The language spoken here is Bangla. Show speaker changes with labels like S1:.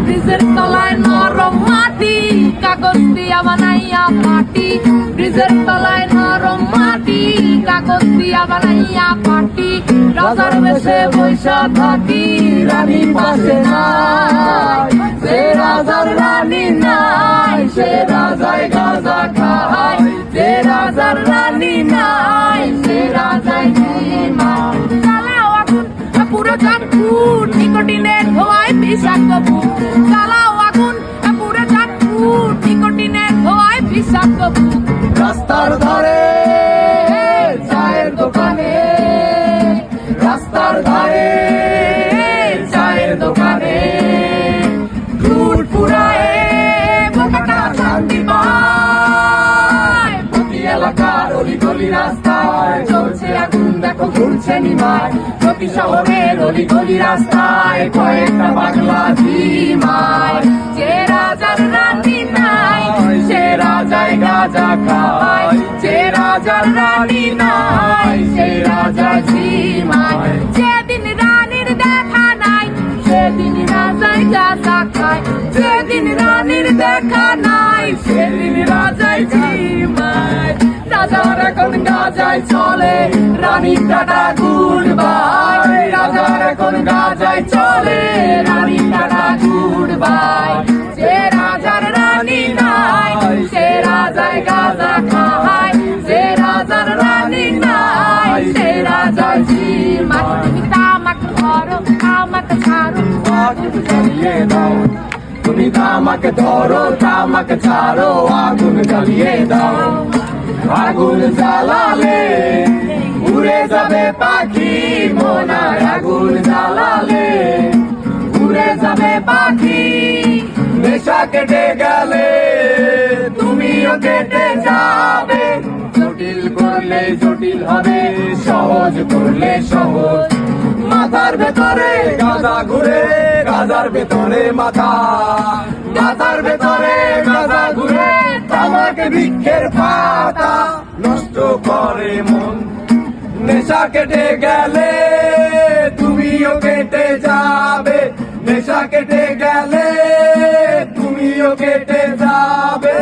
S1: ব্রিজের তলায় নরম মাটি, কাগজ দিয়া বানাইয়া পাটি। ব্রিজের তলায় নরম মাটি, কাগজ দিয়া বানাইয়া পাটি। রাজার বেশে বৈশা থাকি, রানী পাশে নাই। সে রাজার রানী নাই, সে রাজায় গাঁজা খায়। যে রাজার রানী নাই, সে রাজায় ঘুমায়। জ্বালাও আগুন পুরো চাঁদপুর, নিকোটিনের ধোঁয়ায় বিষাক্ত বুক। জ্বালাও আগুন পুরো চাঁদপুর, নিকোটিনের ধোঁয়ায় বিষাক্ত বুক। রাস্তার ধারে চায়ের দোকানে, রাস্তার ধারে চায়ের দোকানে ঘুর ফুরায় বোকাটা শান্তি পায়। প্রতি এলাকার অলি গলি রাস্তায় চলছে আগুন, দেখো ঘুরছে নিমায়। প্রতি শহরের অলি গলি রাস্তায় কয়েকটা পাগলা ঝিমায়। যে রাজার রানী নাই, সে রাজায় গাঁজা খায়। যে রাজার রানী নাই, সে রাজা ঝিমায়। যেদিন রানীর দেখা নাই, সেদিন রাজায় গাঁজা খায়। যেদিন রানীর দেখা নাই, সেদিন রাজায় ঝিমায়। রাজার এখন গাঁজায় চলে, রানী টাটা গুড বাই। রাজার এখন গাঁজায় চলে, রানী টাটা গুড বাই। যে রাজার রানী নাই, সে রাজায় গাঁজা খায়। যে রাজার রানী নাই, সে রাজায় ঝিমায়। তুমি তামাক ধরো, তামাক ছাড়ো, আগুন জ্বালিয়ে দাও। তুমি তামাক ধরো, তামাক ছাড়ো, আগুন জ্বালিয়ে দাও। আগুন জ্বালালে উড়ে যাবে পাখি মোনায়। আগুন জ্বালালে উড়ে যাবে পাখি। নেশা কেটে গেলে তুমিও কেটে যাবে। জটিল করলে জটিল হবে, সহজ করলে সহজ। মাথার ভেতরে গাঁজা ঘুরে, গাঁজার ভেতরে মাথা। মাথার ভেতরে গাঁজা ঘুরে, তামাক বৃক্ষের পাতা নষ্ট করে মন। নেশা কেটে গেলে তুমিও কেটে যাবে। নেশা কেটে গেলে তুমিও কেটে যাবে।